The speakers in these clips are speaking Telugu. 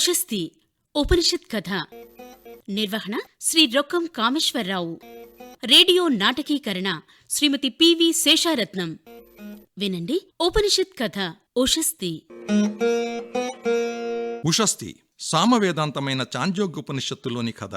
ఉషస్తి ఉపనిషత్ కథ. నిర్వహణ శ్రీ రొక్కం కామేశ్వరరావు. రేడియో నాటకీకరణ శ్రీమతి పివి శేషారత్నం. వినండి ఉపనిషత్ కథ ఉషస్తి. ఉషస్తి సామవేదాంతమైన చాంద్యోగ్యోపనిషత్తులోని కథ.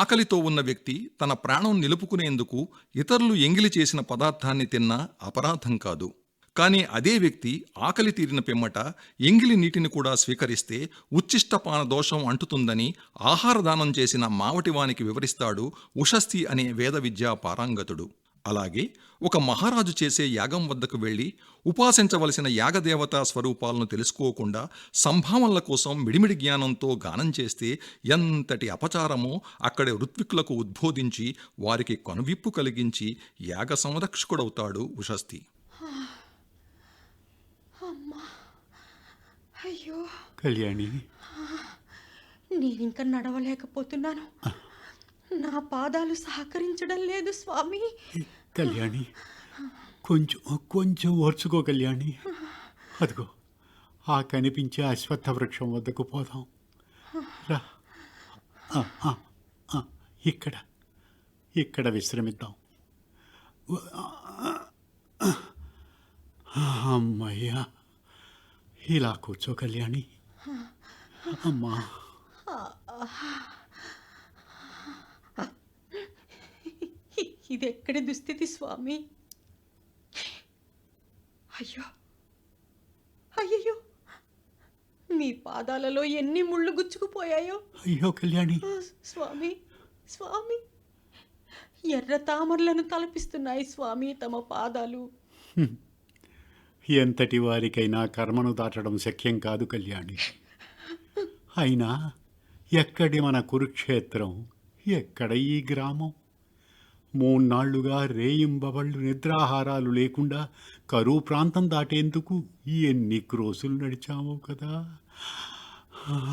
ఆకలితో ఉన్న వ్యక్తి తన ప్రాణం నిలుపుకునేందుకు ఇతరులు ఎంగిలి చేసిన పదార్థాన్ని తిన్నా అపరాధం కాదు. కానీ అదే వ్యక్తి ఆకలి తీరిన పిమ్మట ఎంగిలి నీటిని కూడా స్వీకరిస్తే ఉచ్ఛిష్టపాన దోషం అంటుతుందని ఆహారదానం చేసిన మావటివానికి వివరిస్తాడు ఉషస్తి అనే వేద విద్యా పారంగతుడు. అలాగే ఒక మహారాజు చేసే యాగం వద్దకు వెళ్లి ఉపాసించవలసిన యాగదేవతా స్వరూపాలను తెలుసుకోకుండా సంభావనల కోసం మిడిమిడి జ్ఞానంతో గానం చేస్తే ఎంతటి అపచారమో అక్కడి ఋత్విక్కులకు ఉద్బోధించి వారికి కనువిప్పు కలిగించి యాగ సంరక్షకుడవుతాడు ఉషస్తి. అయ్యో కళ్యాణి, నేనింక నడవలేకపోతున్నాను. నా పాదాలు సహకరించడం లేదు స్వామి. కళ్యాణి, కొంచెం ఓర్చుకో కళ్యాణి. అదిగో ఆ కనిపించే అశ్వత్థ వృక్షం వద్దకు పోదాం రా. ఇక్కడ విశ్రమిద్దాం. అమ్మయ్యా, ఇలా కూర్చో కళ్యాణి. అమ్మా, ఇదెక్కడి దుస్థితి స్వామి? అయ్యో అయ్యో, మీ పాదాలలో ఎన్ని ముళ్ళు గుచ్చుకుపోయాయో. అయ్యో కళ్యాణి. స్వామి స్వామి, ఎర్ర తామరలను తలపిస్తున్నాయి స్వామి తమ పాదాలు. ఎంతటి వారికైనా కర్మను దాటడం శక్యం కాదు కళ్యాణి. అయినా ఎక్కడి మన కురుక్షేత్రం, ఎక్కడ ఈ గ్రామం? 3 నాళ్లుగా రేయింబవళ్ళు నిద్రాహారాలు లేకుండా కరువు ప్రాంతం దాటేందుకు ఎన్ని క్రోసులు నడిచామో కదా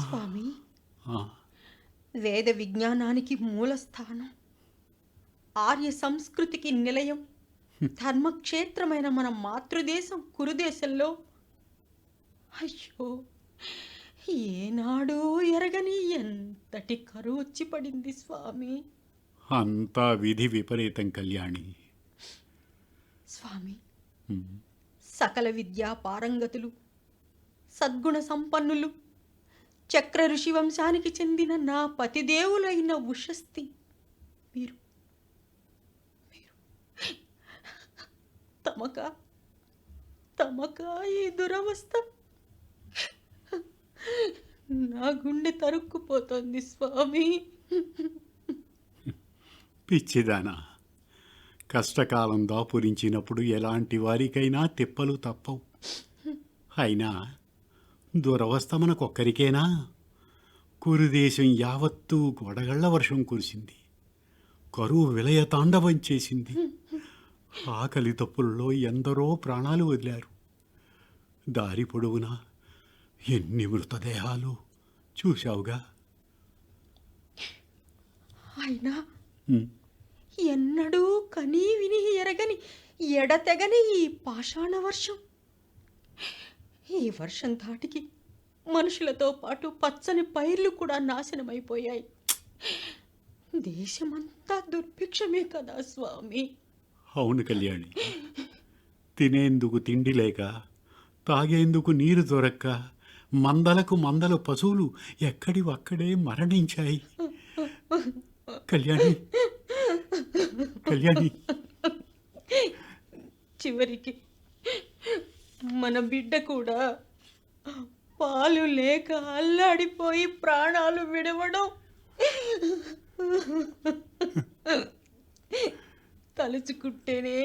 స్వామి. వేద విజ్ఞానానికి మూలస్థానం, ఆర్య సంస్కృతికి నిలయం, ధర్మక్షేత్రమైన మన మాతృదేశం కురుదేశంలో అయ్యో ఏనాడో ఎరగని ఎంతటి కరువు వచ్చి పడింది స్వామి. అంతా విధి విపరీతం కళ్యాణి. స్వామి, సకల విద్యా పారంగతులు, సద్గుణ సంపన్నులు, చక్ర ఋషి వంశానికి చెందిన నా పతిదేవులైన ఉషస్తి మీరు తమకా ఈ దురవస్థ. నా గుండె తరుక్కుపోతోంది స్వామి. పిచ్చిదానా, కష్టకాలం దాపురించినప్పుడు ఎలాంటి వారికైనా తిప్పలు తప్పవు. అయినా దురవస్థ మనకొక్కరికేనా? కురుదేశం యావత్తూ గొడగళ్ల వర్షం కురిసింది. కరువు విలయ తాండవం చేసింది. ఆకలి తప్పుల్లో ఎందరో ప్రాణాలు వదిలారు. దారి పొడవునా ఎన్ని మృతదేహాలు చూశావుగా. అయినా ఎన్నడూ కనీ విని ఎరగని ఎడతెగని ఈ పాషాణ వర్షం, ఈ వర్షం ధాటికి మనుషులతో పాటు పచ్చని పైర్లు కూడా నాశనమైపోయాయి. దేశమంతా దుర్భిక్షమే కదా స్వామి. అవును కళ్యాణి, తినేందుకు తిండి లేక, తాగేందుకు నీరు దొరక్క మందలు పశువులు ఎక్కడివక్కడే మరణించాయి. కళ్యాణి కళ్యాణి, చివరికి మన బిడ్డ కూడా పాలు లేక అల్లాడిపోయి ప్రాణాలు విడవడం తలుచుకుంటేనే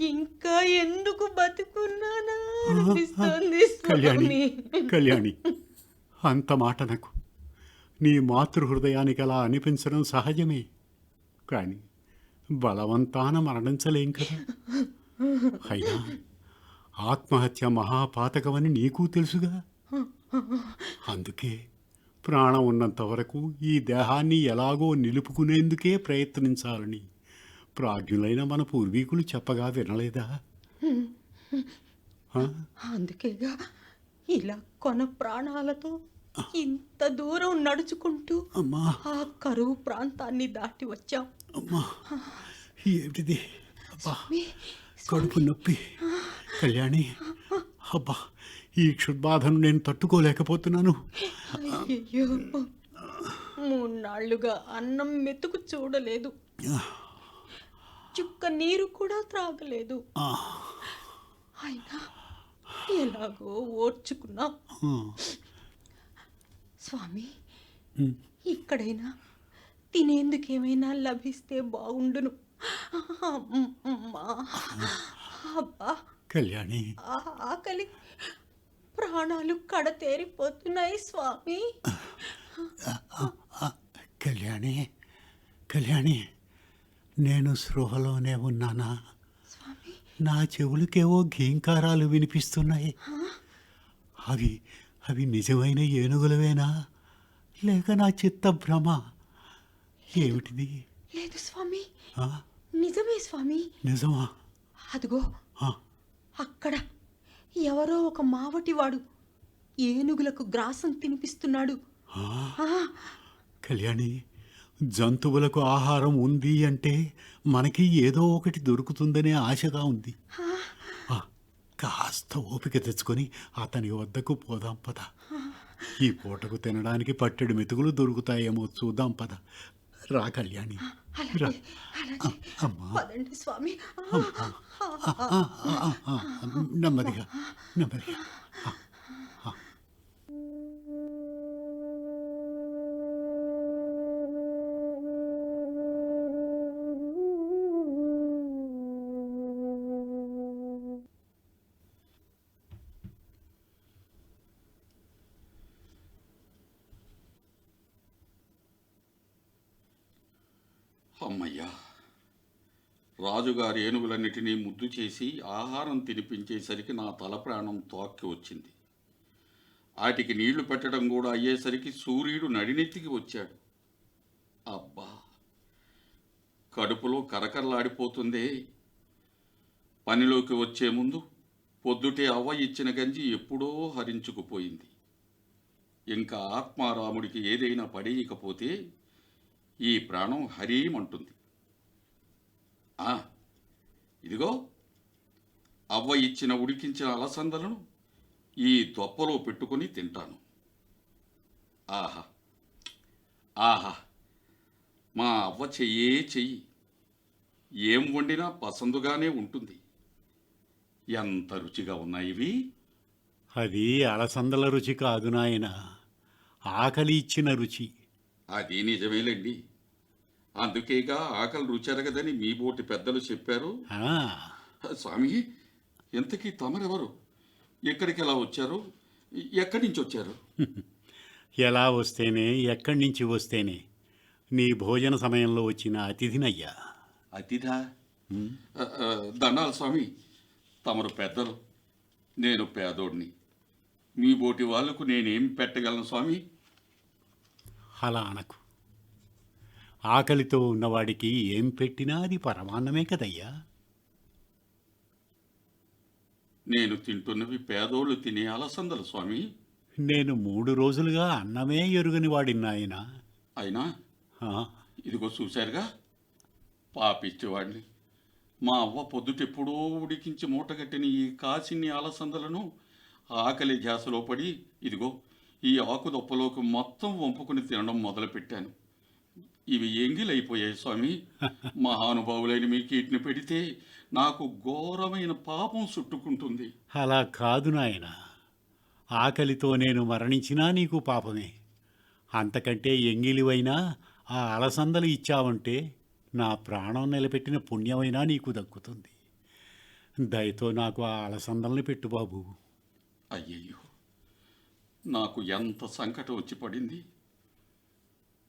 ఇంకా ఎందుకు బతుకున్నానా అనిపిస్తోంది స్వామి. కళ్యాణి, అంత మాటనకు. నీ మాతృహృదయానికి అలా అనిపించడం సహజమే. కానీ బలవంతాన మరణించలేం కదా. అయినా ఆత్మహత్య మహాపాతకమని నీకు తెలుసుగా. అందుకే ప్రాణం ఉన్నంత వరకు ఈ దేహాన్ని ఎలాగో నిలుపుకునేందుకే ప్రయత్నించాలని ప్రాజ్ఞులైన మన పూర్వీకులు చెప్పగా వినలేదా? అందుకేగా ఇలా కొన ప్రాణాలతో ఇంత దూరం నడుచుకుంటూ అమ్మా ఆ కరువు ప్రాంతాన్ని దాటి వచ్చాం. అమ్మా ఏమిటిది? అబ్బా స్వామి, కడుపు నొప్పి. కళ్యాణి, అబ్బా ఈ క్షుద్బాధను నేను తట్టుకోలేకపోతున్నాను. అయ్యయ్యో, 3 నాళ్లుగా అన్నం మెతుకు చూడలేదు, చుక్క నీరు కూడా త్రాగలేదు. ఆ, అయినా ఎలాగో ఓర్చుకున్నాం. స్వామి, ఇక్కడైనా తినేందుకేమైనా లభిస్తే బాగుండును. అమ్మా, అబ్బా, కళ్యాణి, ఆ ఆకలి ప్రాణాలు కడతేరిపోతున్నాయి స్వామి. కళ్యాణి, కళ్యాణి, నేను స్పృహలోనే ఉన్నానా? స్వామి, నా చెవులకేవో ఘీంకారాలు వినిపిస్తున్నాయి. అవి అవి నిజమైన ఏనుగులవేనా, లేక నా చిత్త భ్రమ? ఏమిటిది? లేదు స్వామి, ఆ, నిజమే స్వామి. నిజమా? అదిగో ఆ, అక్కడ ఎవరో ఒక మావటివాడు ఏనుగులకు గ్రాసం తినిపిస్తున్నాడు. ఆ, ఆ, కళ్యాణి, జంతువులకు ఆహారం ఉంది అంటే మనకి ఏదో ఒకటి దొరుకుతుందనే ఆశగా ఉంది. ఆ, కాస్త ఓపిక తెచ్చుకొని అతని వద్దకు పోదాం పద. ఈ పూటకు తినడానికి పట్టెడు మెతుకులు దొరుకుతాయేమో చూద్దాం పద. రా కళ్యాణి, రా. అలాగే అలాగే, అమ్మా, పదండి స్వామి. నెమ్మదిగా నెమ్మదిగా. అమ్మయ్యా, రాజుగారి ఏనుగులన్నిటినీ ముద్దు చేసి ఆహారం తినిపించేసరికి నా తల ప్రాణం తోక్కి వచ్చింది. వాటికి నీళ్లు పెట్టడం కూడా అయ్యేసరికి సూర్యుడు నడినెత్తికి వచ్చాడు. అబ్బా, కడుపులో కరకరలాడిపోతుందే. పనిలోకి వచ్చే ముందు పొద్దుటే అవ్వ ఇచ్చిన గంజి ఎప్పుడో హరించుకుపోయింది. ఇంకా ఆత్మారాముడికి ఏదైనా పడేయకపోతే ఈ ప్రాణం హరీమంటుంది. ఇదిగో అవ్వ ఇచ్చిన ఉడికించిన అలసందలను ఈ దొప్పలో పెట్టుకొని తింటాను. ఆహా ఆహా, మా అవ్వ చెయ్యే చెయ్యి, ఏం వండినా పసందుగానే ఉంటుంది. ఎంత రుచిగా ఉన్నాయి ఇవి. అది అలసందల రుచి కాదు నాయన, ఆకలి ఇచ్చిన రుచి. అది నిజమేలేండి. అందుకేగా ఆకలి రుచెరగదని మీ బోటి పెద్దలు చెప్పారు. ఆ, స్వామి, ఇంతకీ తమరెవరు? ఎక్కడికి ఎలా వచ్చారు? ఎక్కడి నుంచి వచ్చారు? ఎలా వస్తేనే, ఎక్కడి నుంచి వస్తేనే, నీ భోజన సమయంలో వచ్చిన అతిథినయ్యా. అతిథా? దండాలు స్వామి, తమరు పెద్దలు, నేను పేదోడిని. మీ బోటి వాళ్లకు నేనేం పెట్టగలను స్వామి? అలా అనకు. ఆకలితో ఉన్నవాడికి ఏం పెట్టినా అది పరమాన్నమే కదయ్యా. నేను తింటున్నవి పేదోళ్ళు తినే అలసందలు స్వామి. నేను 3 రోజులుగా అన్నమే ఎరుగని వాడిని నాయన. అయినా ఆ, ఇదిగో చూశారుగా, పాపిచ్చేవాడిని. మా అవ్వ పొద్దుటెప్పుడో ఉడికించి మూటగట్టిన ఈ కాసిన్ని అలసందలను ఆకలి ధ్యాసలో పడి ఇదిగో ఈ ఆకుదొప్పలోకి మొత్తం వంపుకుని తినడం మొదలుపెట్టాను. ఇవి ఎంగిలైపోయాయి స్వామి. మహానుభావులైన మీకు వీటిని పెడితే నాకు ఘోరమైన పాపం చుట్టుకుంటుంది. అలా కాదు నాయన, ఆకలితో నేను మరణించినా నీకు పాపమే. అంతకంటే ఎంగిలివైనా ఆ అలసందలు ఇచ్చావంటే నా ప్రాణం నిలబెట్టిన పుణ్యమైనా నీకు దక్కుతుంది. దయతో నాకు ఆ అలసందల్ని పెట్టు బాబు. అయ్యయ్యో, నాకు ఎంత సంకటం వచ్చి పడింది.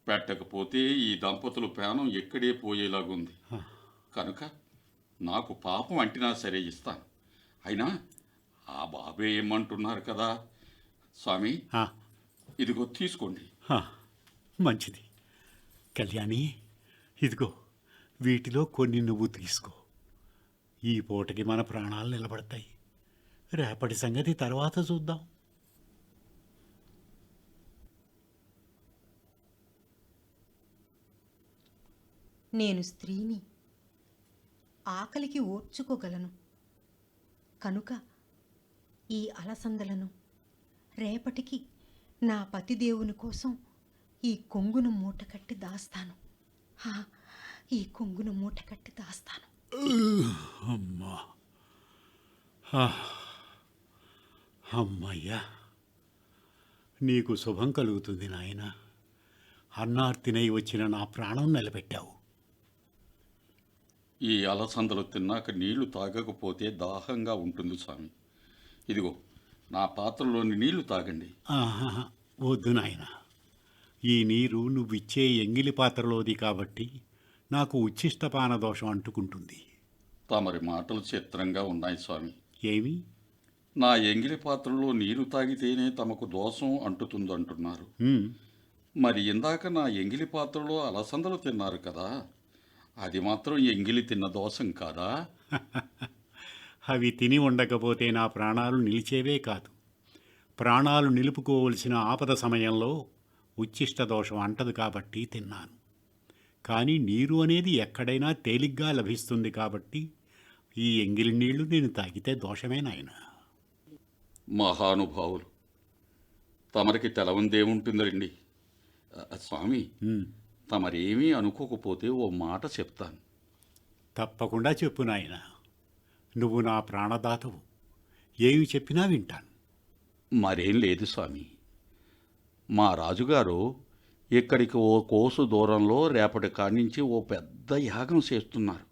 పెట్టకపోతే ఈ దంపతుల ప్రాణం ఎక్కడే పోయేలాగుంది. కనుక నాకు పాపం అంటినా సరే ఇస్తాను. అయినా ఆ బాబే ఏమంటున్నారు కదా స్వామి, ఆ, ఇదిగో తీసుకోండి. ఆ, మంచిది. కళ్యాణి, ఇదిగో వీటిలో కొన్ని నువ్వు తీసుకో. ఈ పూటకి మన ప్రాణాలు నిలబడతాయి. రేపటి సంగతి తర్వాత చూద్దాం. నేను స్త్రీని, ఆకలికి ఓర్చుకోగలను. కనుక ఈ అలసందలను రేపటికి నా పతిదేవుని కోసం ఈ కొంగును మూటకట్టి దాస్తాను. ఈ కొంగును మూటకట్టి దాస్తాను. అమ్మా, అమ్మయ్యా, నీకు శుభం కలుగుతుంది నాయన. అన్నార్తినై వచ్చిన నా ప్రాణం నిలబెట్టావు. ఈ అలసందలు తిన్నాక నీళ్లు తాగకపోతే దాహంగా ఉంటుంది స్వామి. ఇదిగో నా పాత్రలోని నీళ్లు తాగండి. ఆహా, వద్దు నాయన. ఈ నీరు నువ్విచ్చే ఎంగిలి పాత్రలోది కాబట్టి నాకు ఉచ్ఛిష్టపాన దోషం అంటుకుంటుంది. తమరి మాటలు చిత్రంగా ఉన్నాయి స్వామి. ఏమి? నా ఎంగిలి పాత్రలో నీరు తాగితేనే తమకు దోషం అంటుతుందంటున్నారు. మరి ఇందాక నా ఎంగిలి పాత్రలో అలసందలు తిన్నారు కదా, అది మాత్రం ఎంగిలి తిన్న దోషం కాదా? అవి తిని ఉండకపోతే నా ప్రాణాలు నిలిచేవే కాదు. ప్రాణాలు నిలుపుకోవలసిన ఆపద సమయంలో ఉచ్ఛిష్ట దోషం అంటదు కాబట్టి తిన్నాను. కానీ నీరు అనేది ఎక్కడైనా తేలిగ్గా లభిస్తుంది కాబట్టి ఈ ఎంగిలి నీళ్లు నేను తాగితే దోషమే నాయనా. మహానుభావులు, తమరికి తెలవందేముంటుందండి. స్వామి, తమరేమీ అనుకోకపోతే ఓ మాట చెప్తాను. తప్పకుండా చెప్పు నాయన. నువ్వు నా ప్రాణదాతవు. ఏమి చెప్పినా వింటాను. మరేం లేదు స్వామి. మా రాజుగారు ఇక్కడికి ఓ కోసు దూరంలో రేపటి కాడ్నుంచి ఓ పెద్ద యాగం చేస్తున్నారు.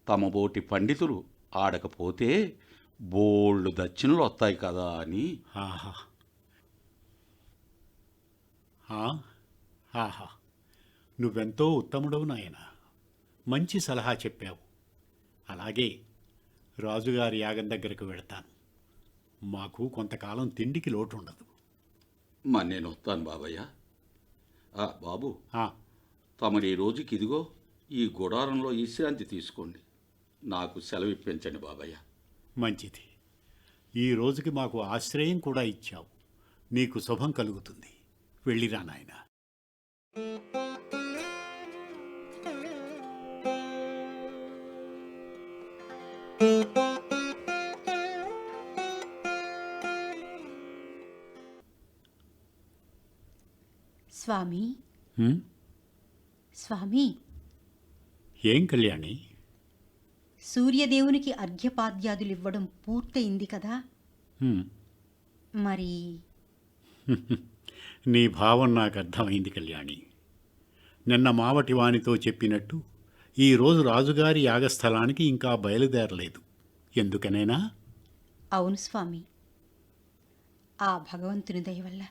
తమ బోటి పండితులు ఆడకపోతే బోళ్ళు దక్షిణలు వస్తాయి కదా అని. ఆహా, ఆహా, నువ్వెంతో ఉత్తముడవు నాయన. మంచి సలహా చెప్పావు. అలాగే రాజుగారి యాగం దగ్గరకు వెళతాను. మాకు కొంతకాలం తిండికి లోటు ఉండదు. మరి నేను వస్తాను బాబయ్య. బాబు, ఆ, తమరు ఈ రోజుకి ఇదిగో ఈ గుడారంలో విశ్రాంతి తీసుకోండి. నాకు సెలవు ఇప్పించండి బాబయ్య. మంచిది. ఈ రోజుకి మాకు ఆశ్రయం కూడా ఇచ్చావు. నీకు శుభం కలుగుతుంది. వెళ్ళిరా నాయనా. స్వామి, హ్మ్? స్వామి, ఏం కళ్యాణి? సూర్యదేవునికి అర్ఘ్యపాద్యాదులివ్వడం పూర్తయింది కదా. హ్మ్. మరి నీ భావం నాకు అర్థమైంది కళ్యాణి. నిన్న మావటి వానితో చెప్పినట్టు ఈరోజు రాజుగారి యాగస్థలానికి ఇంకా బయలుదేరలేదు. ఎందుకనేనా? అవును స్వామి. ఆ భగవంతుని దయ వల్ల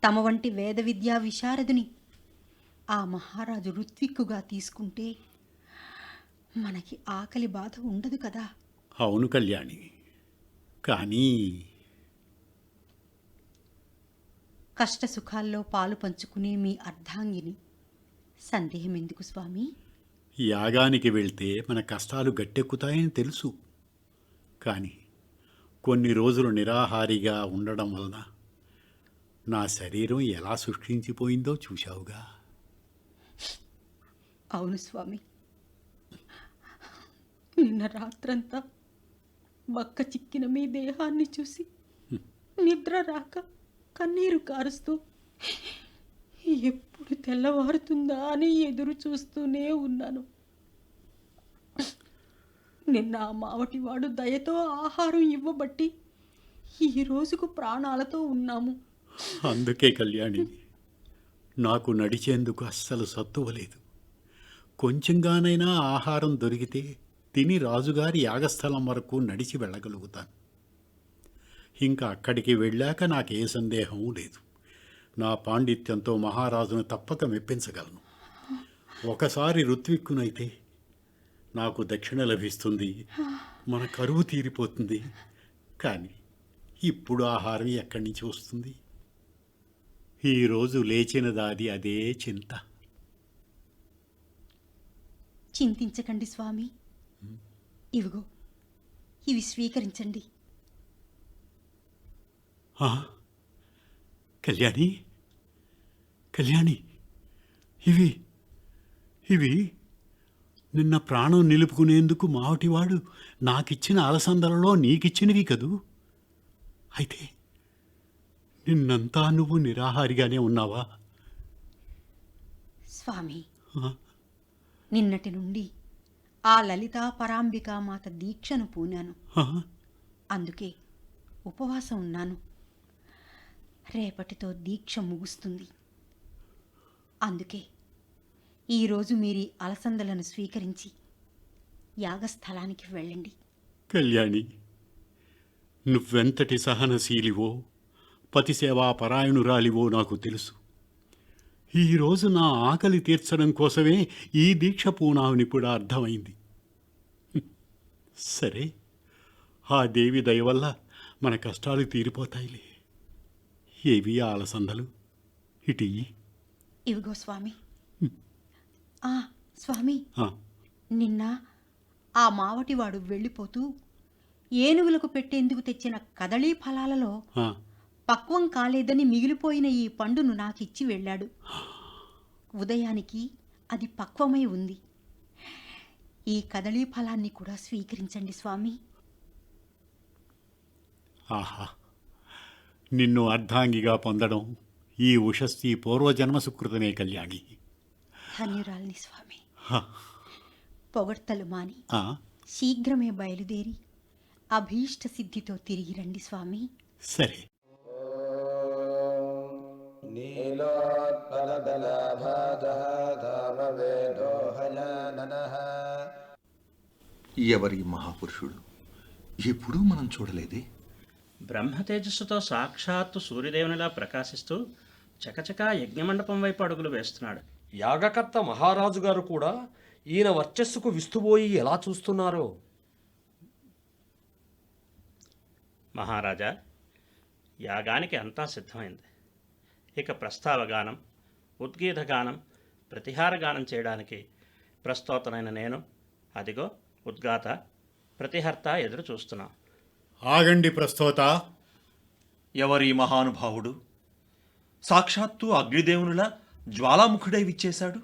తమ వంటి వేద విద్యా విశారదుని ఆ మహారాజు ఋత్విక్కుగా తీసుకుంటే మనకి ఆకలి బాధ ఉండదు కదా. అవును కళ్యాణి. కానీ కష్ట సుఖాల్లో పాలు పంచుకునే మీ అర్ధాంగిని సందేహం ఎందుకు స్వామి? యాగానికి వెళ్తే మన కష్టాలు గట్టెక్కుతాయని తెలుసు. కానీ కొన్ని రోజులు నిరాహారిగా ఉండడం వలన నా శరీరం ఎలా శుష్కించిపోయిందో చూశావుగా. అవును స్వామి. నిన్న రాత్రంతా బక్క చిక్కిన మీ దేహాన్ని చూసి నిద్ర రాక కన్నీరు కారుస్తూ ఎప్పుడు తెల్లవారుతుందా అని ఎదురు చూస్తూనే ఉన్నాను. నిన్న ఆ మావటివాడు దయతో ఆహారం ఇవ్వబట్టి ఈ రోజుకు ప్రాణాలతో ఉన్నాము. అందుకే కళ్యాణి, నాకు నడిచేందుకు అస్సలు సత్తువలేదు. కొంచెంగానైనా ఆహారం దొరికితే తిని రాజుగారి యాగస్థలం వరకు నడిచి వెళ్ళగలుగుతాను. ఇంకా అక్కడికి వెళ్ళాక నాకే సందేహం లేదు. నా పాండిత్యంతో మహారాజును తప్పక మెప్పించగలను. ఒకసారి ఋత్విక్కునైతే నాకు దక్షిణ లభిస్తుంది, మన కరువు తీరిపోతుంది. కానీ ఇప్పుడు ఆహారం ఎక్కడి నుంచి వస్తుంది? ఈరోజు లేచిన దాది అదే చింత. చింతించకండి స్వామి. ఇవిగో ఇవి స్వీకరించండి. కళ్యాణి, కళ్యాణి, ఇవి ఇవి నిన్న ప్రాణం నిలుపుకునేందుకు మావటివాడు నాకిచ్చిన అలసందలలో నీకిచ్చినవి కదూ. అయితే నిన్నంతా నువ్వు నిరాహారిగానే ఉన్నావా? స్వామి, ఆ? నిన్నటి నుండి ఆ లలితా పరాంబికామాత దీక్షను పూనాను. ఆ? అందుకే ఉపవాసం ఉన్నాను. రేపటితో దీక్ష ముగుస్తుంది. అందుకే ఈరోజు మీరీ అలసందలను స్వీకరించి యాగస్థలానికి వెళ్ళండి. కళ్యాణి, నువ్వెంతటి సహనశీలివో పతిసేవా పరాయణురాలివో నాకు తెలుసు. ఈరోజు నా ఆకలి తీర్చడం కోసమే ఈ దీక్ష పూనావని కూడా అర్థమైంది. సరే, ఆ దేవి దయ వల్ల మన కష్టాలు తీరిపోతాయిలే. ఏవి ఆ అలసందలు? ఇటీ. ఇవిగో స్వామి. స్వామి, ఆ, నిన్న ఆ మావటివాడు వెళ్ళిపోతూ ఏనుగులకు పెట్టేందుకు తెచ్చిన కదళీ ఫలాలలో ఆ. పక్వం కాలేదని మిగిలిపోయిన ఈ పండును నాకిచ్చి వెళ్ళాడు. ఉదయానికి అది పక్వమై ఉంది. ఈ కదళీ ఫలాన్ని కూడా స్వీకరించండి స్వామి. ఆహా, నిన్ను అర్ధాంగిగా పొందడం ఈ ఉషస్తి పూర్వజన్మ సుకృతమే కళ్యాణి. ధన్యురాల్ని స్వామి. హ, పొగడ్తలు మాని ఆ, శీఘ్రమే బయలుదేరి అభీష్ట సిద్ధితో తిరిగి రండి స్వామి. సరే. ఎవరి మహాపురుషుడు ఎప్పుడూ మనం చూడలేదే. బ్రహ్మతేజస్సుతో సాక్షాత్తు సూర్యదేవునిలా ప్రకాశిస్తూ చకచకా యజ్ఞమండపం వైపు అడుగులు వేస్తున్నాడు. యాగకర్త మహారాజు గారు కూడా ఈయన వర్చస్సుకు విస్తుపోయి ఎలా చూస్తున్నారో. మహారాజా, యాగానికి అంతా సిద్ధమైంది. ఇక ప్రస్తావగానం, ఉద్గీతగానం, ప్రతిహారగానం చేయడానికి ప్రస్తోతనైన నేను, అదిగో ఉద్గాత, ప్రతిహర్త ఎదురు చూస్తున్నాం. ఆగండి ప్రస్తోత. ఎవరి మహానుభావుడు సాక్షాత్తు అగ్నిదేవునిలా జ్వాలాముఖుడై విచ్చేశాడు?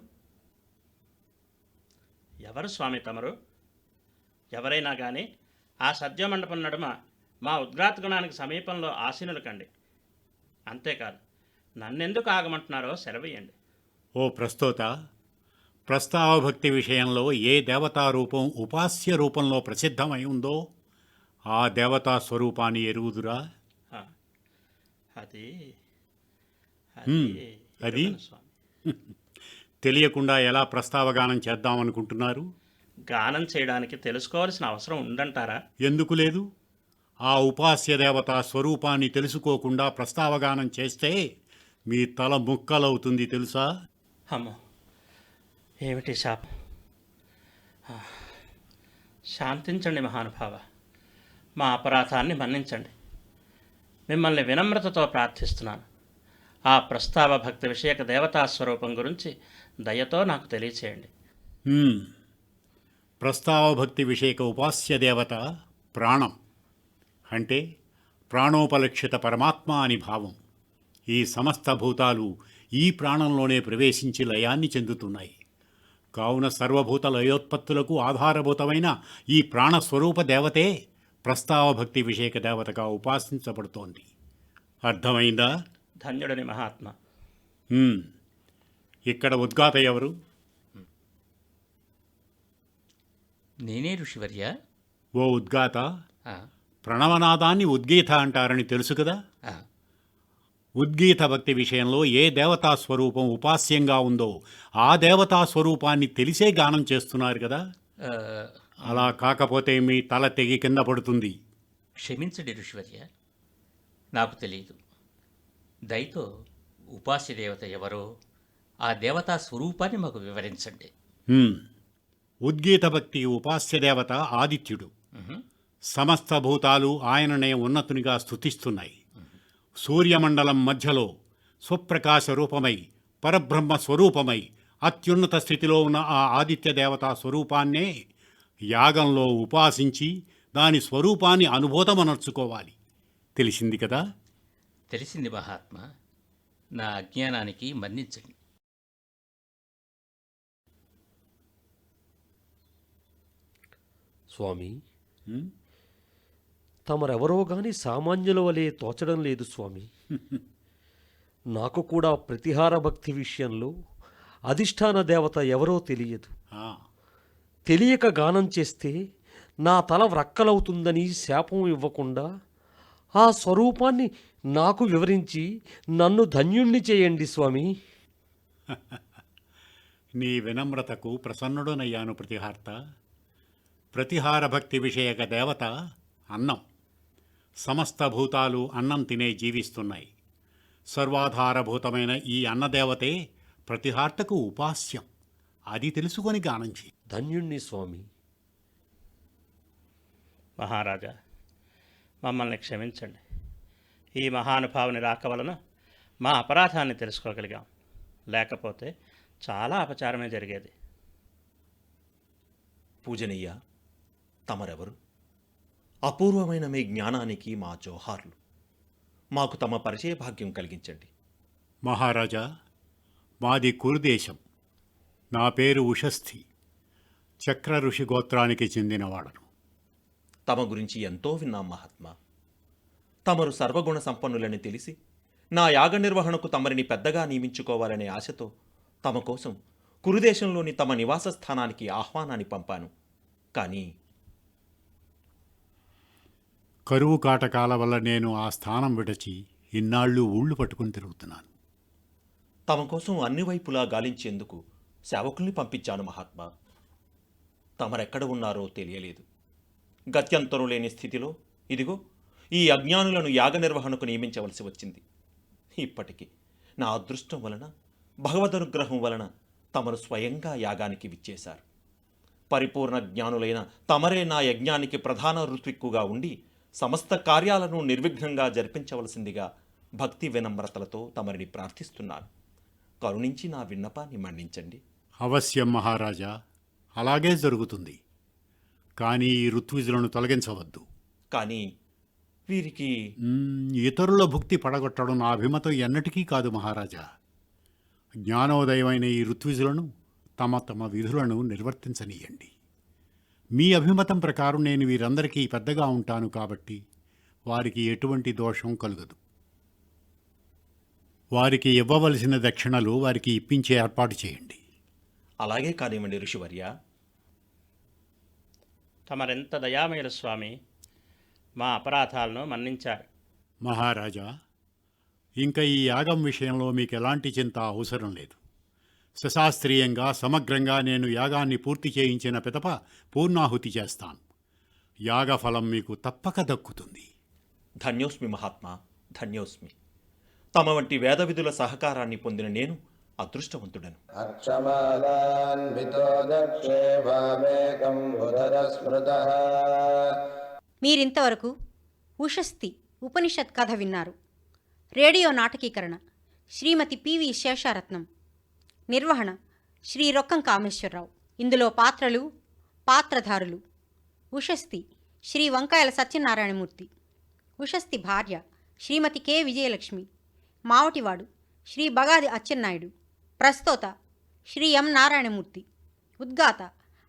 ఎవరు స్వామి తమరు? ఎవరైనా కానీ ఆ సద్యమండపం నడుమ మా ఉద్గాతగుణానికి సమీపంలో ఆసీనులు కండి. అంతేకాదు, నన్నెందుకు ఆగమంటున్నారో సెలవేయండి. ఓ ప్రస్తోత, ప్రస్తావభక్తి విషయంలో ఏ దేవతా రూపం ఉపాస్య రూపంలో ప్రసిద్ధమై ఉందో ఆ దేవతా స్వరూపాన్ని ఎరుగుదురా? ఆ, అది అది? ఎరుగను స్వామి. తెలియకుండా ఎలా ప్రస్తావగానం చేద్దామనుకుంటున్నారు? గానం చేయడానికి తెలుసుకోవాల్సిన అవసరం ఉందంటారా? ఎందుకు లేదు? ఆ ఉపాస్య దేవతా స్వరూపాన్ని తెలుసుకోకుండా ప్రస్తావగానం చేస్తే మీ తల ముక్కలవుతుంది తెలుసా? అమ్మో, ఏమిటి శాపం! శాంతించండి మహానుభావ, మా అపరాధాన్ని మన్నించండి. మిమ్మల్ని వినమ్రతతో ప్రార్థిస్తున్నాను. ఆ ప్రస్తావ భక్తి విషయక దేవతా స్వరూపం గురించి దయతో నాకు తెలియచేయండి. ప్రస్తావభక్తి విషయక ఉపాస్య దేవత ప్రాణం, అంటే ప్రాణోపలక్షిత పరమాత్మ అని భావం. ఈ సమస్త భూతాలు ఈ ప్రాణంలోనే ప్రవేశించి లయాన్ని చెందుతున్నాయి. కావున సర్వభూత లయోత్పత్తులకు ఆధారభూతమైన ఈ ప్రాణస్వరూప దేవతే ప్రస్తావభక్తి విషయక దేవతగా ఉపాసించబడుతోంది. అర్థమైందా? ధన్యుడని మహాత్మ. ఇక్కడ ఉద్గాత ఎవరు? నేనే ఋషివర్య. ఓ ఉద్గాత, ఆ, ప్రణవనాదాన్ని ఉద్గీత అంటారని తెలుసు కదా. ఆ, ఉద్గీత భక్తి విషయంలో ఏ దేవతా స్వరూపం ఉపాస్యంగా ఉందో ఆ దేవతా స్వరూపాన్ని తెలిసే గానం చేస్తున్నారు కదా. ఆ, అలా కాకపోతే మీ తల తెగి కింద పడుతుంది. క్షమించండి ఋషివర్య, నాకు తెలియదు. దయతో ఉపాస్య దేవత ఎవరో ఆ దేవతా స్వరూపాన్ని మాకు వివరించండి. ఉద్గీత భక్తి ఉపాస్య దేవత ఆదిత్యుడు. ఉహు. సమస్త భూతాలు ఆయననే ఉన్నతునిగా స్తుతిస్తున్నాయి. సూర్యమండలం మధ్యలో స్వప్రకాశ రూపమై పరబ్రహ్మ స్వరూపమై అత్యున్నత స్థితిలో ఉన్న ఆ ఆదిత్య దేవతా స్వరూపాన్నే యాగంలో ఉపాసించి దాని స్వరూపాన్ని అనుభూతమనర్చుకోవాలి. తెలిసింది కదా. తెలిసింది మహాత్మా, నా అజ్ఞానానికి మన్నించండి. స్వామి, తమరెవరో గాని సామాన్యుల వలె తోచడం లేదు స్వామి. నాకు కూడా ప్రతిహార భక్తి విషయంలో అధిష్టాన దేవత ఎవరో తెలియదు. ఆ, తెలియక గానం చేస్తే నా తల వ్రక్కలవుతుందని శాపం ఇవ్వకుండా ఆ స్వరూపాన్ని నాకు వివరించి నన్ను ధన్యుణ్ణి చేయండి స్వామి. నీ వినమ్రతకు ప్రసన్నుడనయ్యాను ప్రతిహార్త. ప్రతిహార భక్తి విషయక దేవత అన్నం. సమస్త భూతాలు అన్నం తినే జీవిస్తున్నాయి. సర్వాధారభూతమైన ఈ అన్నదేవతే ప్రతిహార్తకు ఉపాస్యం. అది తెలుసుకొని గానం చెయ్యి. ధన్యుణ్ణి స్వామి. మహారాజా, మమ్మల్ని క్షమించండి. ఈ మహానుభావుని రాక వలన మా అపరాధాన్ని తెలుసుకోగలిగాం. లేకపోతే చాలా అపచారమే జరిగేది. పూజనీయ, తమరెవరు? అపూర్వమైన మీ జ్ఞానానికి మా జోహార్లు. మాకు తమ పరిచయ భాగ్యం కలిగించండి. మహారాజా, మాది కురుదేశం. నా పేరు ఉషస్థి. చక్ర ఋషి గోత్రానికి చెందినవాడను. తమ గురించి ఎంతో విన్నాం మహాత్మా. తమరు సర్వగుణ సంపన్నులని తెలిసి నా యాగ నిర్వహణకు తమరిని పెద్దగా నియమించుకోవాలనే ఆశతో తమ కోసం కురుదేశంలోని తమ నివాస స్థానానికి ఆహ్వానాన్ని పంపాను. కానీ కరువు కాటకాల వల్ల నేను ఆ స్థానం విడచి ఇన్నాళ్ళు ఊళ్ళు పట్టుకుని తిరుగుతున్నాను. తమ కోసం అన్ని వైపులా గాలించేందుకు సేవకుల్ని పంపించాను మహాత్మా. తమరెక్కడ ఉన్నారో తెలియలేదు. గత్యంతరం లేని స్థితిలో ఇదిగో ఈ అజ్ఞానులను యాగ నిర్వహణకు నియమించవలసి వచ్చింది. ఇప్పటికీ నా అదృష్టం వలన, భగవదనుగ్రహం వలన తమరు స్వయంగా యాగానికి విచ్చేశారు. పరిపూర్ణ జ్ఞానులైన తమరే నా యజ్ఞానికి ప్రధాన ఋత్విక్కుగా ఉండి సమస్త కార్యాలను నిర్విఘ్నంగా జరిపించవలసిందిగా భక్తి వినమ్రతలతో తమరిని ప్రార్థిస్తున్నాను. కరుణించి నా విన్నపాన్ని మన్నించండి. అవశ్యం మహారాజా, అలాగే జరుగుతుంది. కానీ ఈ ఋత్విజులను తొలగించవద్దు. కానీ వీరికి ఇతరుల భుక్తి పడగొట్టడం నా అభిమతం ఎన్నటికీ కాదు మహారాజా. జ్ఞానోదయమైన ఈ ఋత్విజులను తమ తమ విధులను నిర్వర్తించనీయండి. మీ అభిమతం ప్రకారం నేను వీరందరికీ పెద్దగా ఉంటాను కాబట్టి వారికి ఎటువంటి దోషం కలుగదు. వారికి ఇవ్వవలసిన దక్షిణలు వారికి ఇప్పించే ఏర్పాటు చేయండి. అలాగే కానివ్వండి ఋషివర్య. తమరెంత దయామయులు స్వామి. మా అపరాధాలను మన్నించారు. మహారాజా, ఇంకా ఈ యాగం విషయంలో మీకు ఎలాంటి చింత అవసరం లేదు. సశాస్త్రీయంగా సమగ్రంగా నేను యాగాన్ని పూర్తి చేయించిన పిదప పూర్ణాహుతి చేస్తాను. యాగఫలం మీకు తప్పక దక్కుతుంది. ధన్యోస్మి మహాత్మా, ధన్యోస్మి. తమ వంటి వేద విధుల సహకారాన్ని పొందిన నేను అదృష్టవంతుడను. మీరింతవరకు ఉషస్థి ఉపనిషత్ కథ విన్నారు. రేడియో నాటకీకరణ శ్రీమతి పివి శేషారత్నం. నిర్వహణ శ్రీ రొక్కం కామేశ్వరరావు. ఇందులో పాత్రలు, పాత్రధారులు: ఉషస్థి శ్రీ వంకాయల సత్యనారాయణమూర్తి, ఉషస్థి భార్య శ్రీమతి కె విజయలక్ష్మి, మావటివాడు శ్రీ బగాది అచ్చెన్నాయుడు, ప్రస్తోత శ్రీ ఎం నారాయణమూర్తి, ఉద్గాత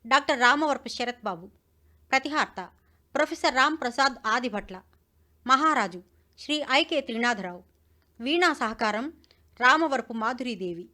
డాక్టర్ రామవరపు శరత్ బాబు, ప్రతిహార్త ప్రొఫెసర్ రామ్ ప్రసాద్ ఆదిభట్ల, మహారాజు శ్రీ ఐకే త్రినాథరావు, వీణా సహకారం రామవరపు మాధురీదేవి.